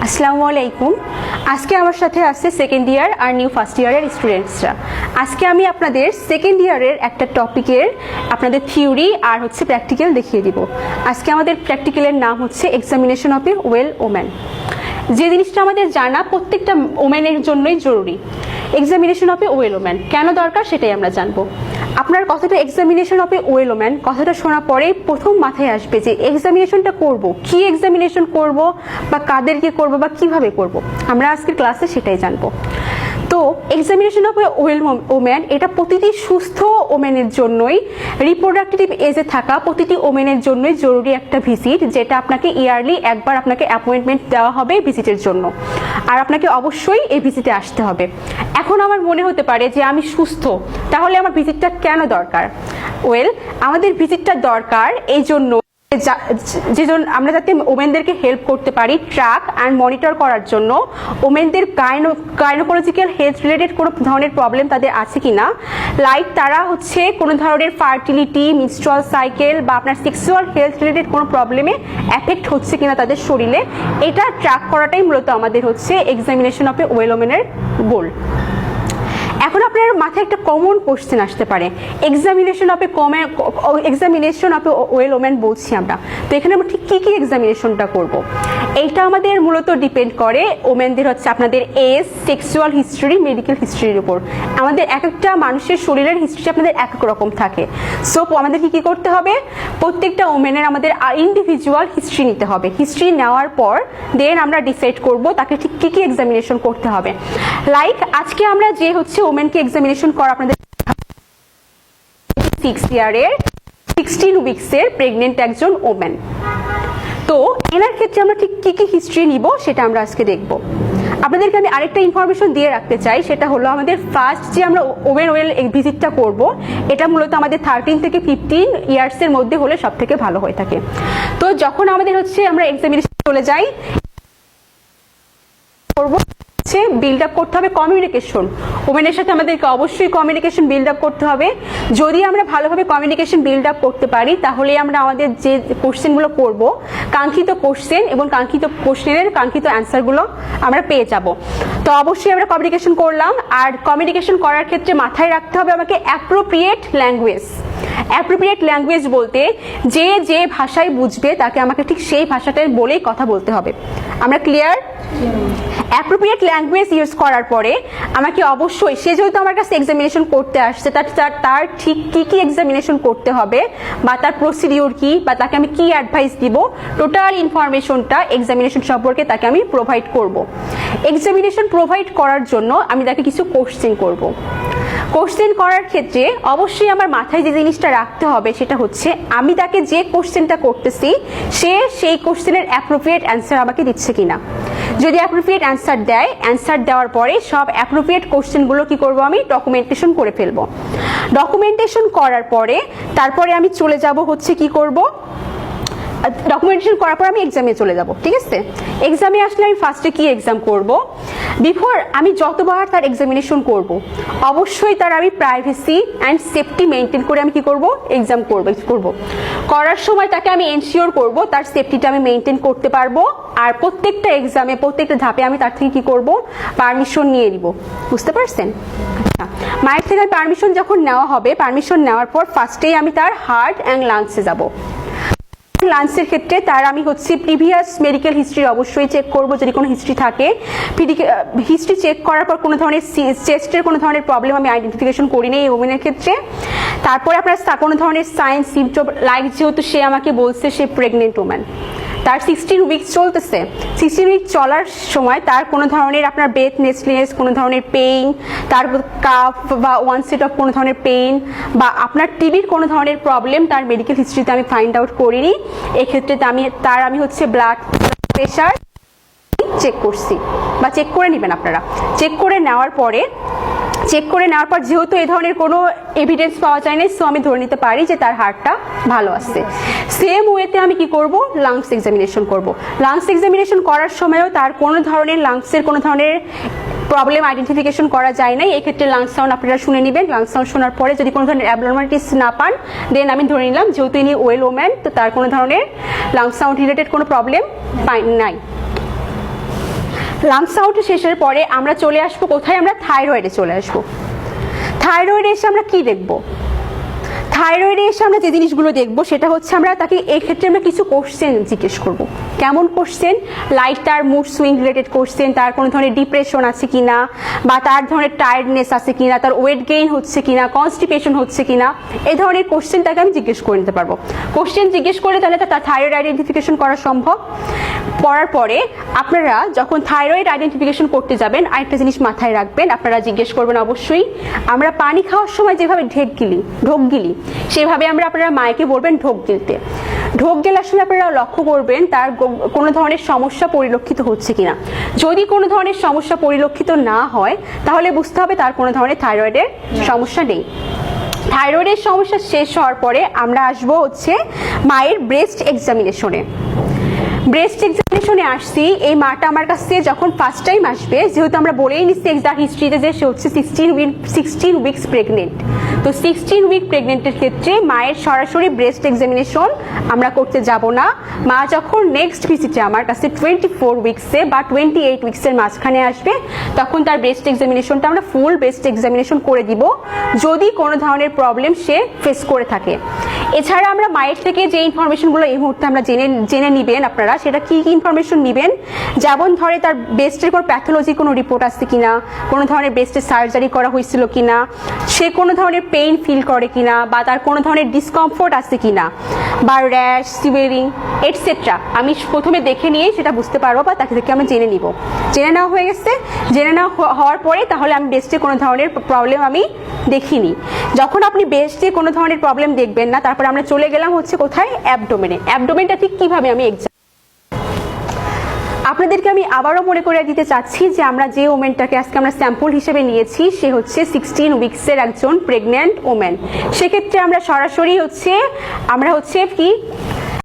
আসসালামু আলাইকুম। আজকে আমার সাথে আছে সেকেন্ড ইয়ার আর নিউ ফার্স্ট ইয়ারের স্টুডেন্টসরা। আজকে আমি আপনাদের সেকেন্ড ইয়ারের একটা টপিকের আপনাদের থিওরি আর প্র্যাকটিক্যাল দেখিয়ে দিব। আজকে আমাদের প্র্যাকটিক্যালের নাম হচ্ছে examination of A well woman. যে জিনিসটা আমাদের জানা প্রত্যেকটা ওম্যানের জন্যই জরুরি। Examination of A well woman কেন দরকার সেটাই আমরা জানবো। আপনার কথাটা examination of A well woman কথাটা শোনার পরেই প্রথম মাথায় আসবে যে এক্সামিনেশনটা করব, কি এক্সামিনেশন করব বা কাদেরকে করব বা কিভাবে করব। আমরা আজকের ক্লাসে সেটাই জানবো। তো examination of A well woman এটা প্রতিটি সুস্থ ওমেনের জন্যই, রিপ্রোডাক্টিভ এজে থাকা প্রতিটি ওমেনের জন্যই জরুরি একটা ভিজিট, যেটা আপনাকে ইয়ারলি একবার আপনাকে অ্যাপয়েন্টমেন্ট দেওয়া হবে ভিজিটের জন্য, আর আপনাকে অবশ্যই এই ভিজিটে আসতে হবে। এখন আমার মনে হতে পারে যে আমি সুস্থ, তাহলে আমার ভিজিটটা কেন দরকার? আমাদের ভিজিটটা দরকার এই জন্য যেজন আমরা যাতে ওমেনদেরকে হেল্প করতে পারি ট্র্যাক অ্যান্ড মনিটর করার জন্য ওমেনদের গাইনোকোলজিক্যাল হেলথ রিলেটেড কোনো ধরনের প্রবলেম তাদের আছে কিনা, লাইক তারা কোনো ধরনের ফার্টিলিটি, মেনস্ট্রুয়াল সাইকেল বা আপনার সেক্সুয়াল হেলথ রিলেটেড কোনো প্রবলেমে এফেক্ট হচ্ছে কিনা তাদের শরীরে, এটা ট্র্যাক করাটাই মূলত আমাদের এক্সামিনেশন অফ এ ওয়েল ওমেনের গোল। এখন আপনার মাথায় একটা কমন কোশ্চেন আসতে পারে, examination of A well woman বলছি আমরা, তো এখানে আমরা ঠিক কি এক্সামিনেশনটা করব? এইটা আমাদের মূলত ডিপেন্ড করে ওমেনদের আপনাদের এজ, সেক্সুয়াল হিস্ট্রি, মেডিকেল হিস্ট্রির উপর। আমাদের এক একটা মানুষের শরীরের হিস্ট্রি আপনাদের এক এক রকম থাকে। সো আমাদের কি করতে হবে, প্রত্যেকটা ওমেনের আমাদের ইন্ডিভিজুয়াল হিস্ট্রি নিতে হবে। হিস্ট্রি নেওয়ার পর দেন আমরা ডিসাইড করব তাকে ঠিক কি এক্সামিনেশন করতে হবে। লাইক আজকে আমরা যে ওমেনকে এক্সামিনেশন করা আপনাদের 6 ইয়ারের 16 উইকসের প্রেগনেন্ট একজন ওমেন। তো এনার ক্ষেত্রে আমরা ঠিক কি হিস্ট্রি নিব সেটা আমরা আজকে দেখব। আপনাদেরকে আমি আরেকটা ইনফরমেশন দিয়ে রাখতে চাই, সেটা হলো আমাদের ফার্স্ট যে আমরা ওমেন ওয়েল ভিজিটটা করব, এটা মূলত আমাদের 13 থেকে 15 ইয়ার্সের মধ্যে হলে সব থেকে ভালো হয়ে থাকে। তো যখন আমাদের আমরা এক্সামিনেশন চলে যাই করব, বিল্ড আপ করতে হবে কমিউনিকেশন। ওমেনের সাথে আমাদেরকে অবশ্যই কমিউনিকেশন বিল্ড আপ করতে হবে। যদি আমরা ভালোভাবে কমিউনিকেশন বিল্ড আপ করতে পারি, তাহলে আমরা আমাদের যে কোশ্চেনগুলো করব, কাঙ্ক্ষিত কোশ্চেন এবং কাঙ্ক্ষিত কোশ্চেনের কাঙ্ক্ষিত অ্যান্সারগুলো আমরা পেয়ে যাব। তো অবশ্যই আমরা কমিউনিকেশন করলাম, আর কমিউনিকেশন করার ক্ষেত্রে মাথায় রাখতে হবে আমাকে অ্যাপ্রোপ্রিয়েট ল্যাঙ্গুয়েজ। অ্যাপ্রোপ্রিয়েট ল্যাঙ্গুয়েজ বলতে যে ভাষায় বুঝবে তাকে আমাকে ঠিক সেই ভাষাটাই বলেই কথা বলতে হবে। আমরা ক্লিয়ার? অ্যাপ্রোপ্রিয়েট ল্যাঙ্গুয়েজ ইউজ করার পরে আমাকে অবশ্যই, সে যেহেতু আমার কাছে এক্সামিনেশন করতে আসছে, তার ঠিক কি এক্সামিনেশন করতে হবে বা তার প্রসিডিওর কি বা তাকে আমি কি অ্যাডভাইস দিব, টোটাল ইনফরমেশনটা এক্সামিনেশন সম্পর্কে তাকে আমি প্রোভাইড করব। এক্সামিনেশন প্রোভাইড করার জন্য আমি তাকে কিছু কোশ্চেন করব। কোশ্চেন করার ক্ষেত্রে অবশ্যই আমার মাথায় যে জিনিসটা রাখতে হবে সেটা হচ্ছে আমি তাকে যে কোশ্চেনটা করতেছি সে সেই কোশ্চেনের অ্যাপ্রোপ্রিয়েট অ্যান্সার আমাকে দিচ্ছে কিনা। যদি অ্যাপ্রোপ্রিয়েট অ্যান্সার দেয়, অ্যান্সার দেওয়ার পরে সব অ্যাপ্রোপ্রিয়েট কোশ্চেনগুলো কি করব, আমি ডকুমেন্টেশন করে ফেলবো। ডকুমেন্টেশন করার পরে তারপরে আমি চলে যাব কি করব, ডকুমেন্টেশন করার পর আমি এক্সামে চলে যাব। ঠিক আছে, এক্সামে আসলে আমি ফার্স্টে কি এক্সাম করব, বিফোর আমি যতবার তার এক্সামিনেশন করব অবশ্যই তার আমি প্রাইভেসি অ্যান্ড সেফটি মেনটেন করে আমি কি করব, এক্সাম করব। করার সময় তাকে আমি এনশিওর করব তার সেফটিটা আমি মেনটেন করতে পারবো, আর প্রত্যেকটা এক্সামে প্রত্যেকটা ধাপে আমি তার থেকে কি করব, পারমিশন নিয়ে নিব। বুঝতে পারছেন? মায়ের থেকে পারমিশন যখন নেওয়া হবে, পারমিশন নেওয়ার পর ফার্স্টেই আমি তার হার্ট অ্যান্ড লাংসে যাব। লাঞ্চের ক্ষেত্রে তার আমি প্রিভিয়াস মেডিকেল হিস্ট্রি অবশ্যই চেক করব, যদি কোনো হিস্ট্রি থাকে। হিস্ট্রি চেক করার পর কোনো ধরনের চেস্টের কোনো ধরনের প্রবলেম আমি আইডেন্টিফিকেশন করি নেই এই ওমেনের ক্ষেত্রে। তারপরে আপনার কোনো ধরনের সাইন সিমটম, লাইক যেহেতু সে আমাকে বলছে সে প্রেগনেন্ট ওম্যান, তার 16 উইকস চলতেছে, 16 উইক চলার সময় তার কোনো ধরনের আপনার ব্রেথলেসনেস, কোনো ধরনের পেইন, তার কাফ বা ওয়ান সেট অফ কোনো ধরনের পেইন বা আপনার টিবির কোনো ধরনের প্রবলেম তার মেডিকেল হিস্ট্রিতে আমি ফাইন্ড আউট করিনি। এক্ষেত্রে আমি ব্লাড প্রেশার চেক করছি বা চেক করে নেবেন আপনারা। চেক করে নেওয়ার পর যেহেতু এই ধরনের কোনো এভিডেন্স পাওয়া যায় না, সো আমি ধরে নিতে পারি যে তার হার্টটা ভালো আছে। সেম ওয়েতে আমি কি করব, লাংস এক্সামিনেশন করব। লাংস এক্সামিনেশন করার সময়ও তার কোনো ধরনের লাংসের কোনো ধরনের প্রবলেম আইডেন্টিফিকেশন করা যায় নাই। এই ক্ষেত্রে লাংস সাউন্ড আপনারা শুনে নেবেন। লাংস সাউন্ড শোনার পরে যদি কোনো ধরনের অ্যাবনর্মালিটিস না পান, দেন আমি ধরে নিলাম যেহেতু ইনি ওয়েল ওম্যান, তো তার কোনো ধরনের লাংস সাউন্ড রিলেটেড কোনো প্রবলেম নাই। লাংস আউট শেষের পরে আমরা চলে আসবো কোথায়, আমরা থাইরয়েডে চলে আসবো। থাইরয়েডে এসে আমরা কি দেখবো? থাইরয়েডে এসে আমরা যে জিনিসগুলো দেখবো সেটা হচ্ছে আমরা তাকে এই ক্ষেত্রে আমরা কিছু কোশ্চেন জিজ্ঞেস করব। কেমন কোশ্চেন? লাইক তার মুড সুইং রিলেটেড কোশ্চেন, তার কোনো ধরনের ডিপ্রেশন আছে কিনা, বা তার ধরনের টায়ার্ডনেস আছে কিনা, তার ওয়েট গেইন হচ্ছে কিনা, কনস্টিপেশন হচ্ছে কিনা, এই ধরনের কোশ্চেন তাকে আমি জিজ্ঞেস করে নিতে পারবো। কোশ্চেন জিজ্ঞেস করলে তাহলে তার থাইরয়েড আইডেন্টিফিকেশন করা সম্ভব। করার পরে আপনারা যখন থাইরয়েড আইডেন্টিফিকেশন করতে যাবেন আরেকটা জিনিস মাথায় রাখবেন, আপনারা জিজ্ঞেস করবেন অবশ্যই আমরা পানি খাওয়ার সময় যেভাবে ঢোক গিলি সেভাবে আপনারা মাকে বলবেন ঢোক গিলতে। ঢোক গেলে আসলে আপনারা লক্ষ্য করবেন তার কোনো ধরনের সমস্যা পরিলক্ষিত হচ্ছে কিনা। যদি কোনো ধরনের সমস্যা পরিলক্ষিত না হয় তাহলে বুঝতে হবে তার কোনো ধরনের থাইরয়েডের সমস্যা নেই। থাইরয়েডের সমস্যা শেষ হওয়ার পরে আমরা আসবো হচ্ছে মায়ের ব্রেস্ট এক্সামিনেশনে। ব্রেস্ট এক্সামিনেশনে আসছি, এই মাটা আমার কাছে যখন ফার্স্ট টাইম আসবে, যেহেতু আমরা বলেই নিচ্ছি এক্সাক্ট হিস্ট্রিতে যে সে হচ্ছে 16 উইকস প্রেগনেন্ট, তো 16 উইক প্রেগনেন্টের ক্ষেত্রে মায়ের সরাসরি ব্রেস্ট এক্সামিনেশন আমরা করতে যাব না। মা যখন নেক্সট ভিজিটে আমার কাছে 24 উইকসে বা 28 উইকসের মাঝখানে আসবে তখন তার ব্রেস্ট এক্সামিনেশনটা আমরা ফুল ব্রেস্ট এক্সামিনেশন করে দিব যদি কোনো ধরনের প্রবলেম সে ফেস করে থাকে। এছাড়া আমরা মায়ের থেকে যে ইনফরমেশনগুলো এই মুহূর্তে আমরা জেনে নিবেন আপনারা, সেটা কি কি ইনফরমেশন নিবেন, যেমন ধরে তার ব্রেস্টের কোনো প্যাথোলজি কোনো রিপোর্ট আছে কিনা, কোনো ধরনের ব্রেস্টের সার্জারি করা হয়েছিল কিনা, সে কোনো ধরনের পেইন ফিল করে কিনা, বা তার কোনো ধরনের ডিসকমফোর্ট আছে কিনা, বা র্যাশ, সিভিয়ারিং এটসেট্রা আমি প্রথমে দেখে নিয়ে সেটা বুঝতে পারবো বা তাকে থেকে আমি জেনে নিব। জেনে নেওয়া হয়ে গেছে, জেনে নেওয়া হওয়ার পরে তাহলে আমি ব্রেস্টে কোনো ধরনের প্রবলেম আমি দেখিনি। যখন আপনি ব্রেস্টে কোনো ধরনের প্রবলেম দেখবেন না, তারপরে আমরা চলে গেলাম হচ্ছে কোথায়, অ্যাবডোমেনে। অ্যাবডোমেনটা ঠিক কিভাবে আমি আপনাদেরকে আমি আবারও মনে করে দিতে চাচ্ছি যে আমরা যে ওমেনটাকে আজকে আমরা স্যাম্পল হিসেবে নিয়েছি সে হচ্ছে 16 উইকসের একজন প্রেগন্যান্ট ওমেন। সেক্ষেত্রে আমরা সরাসরি আমরা কি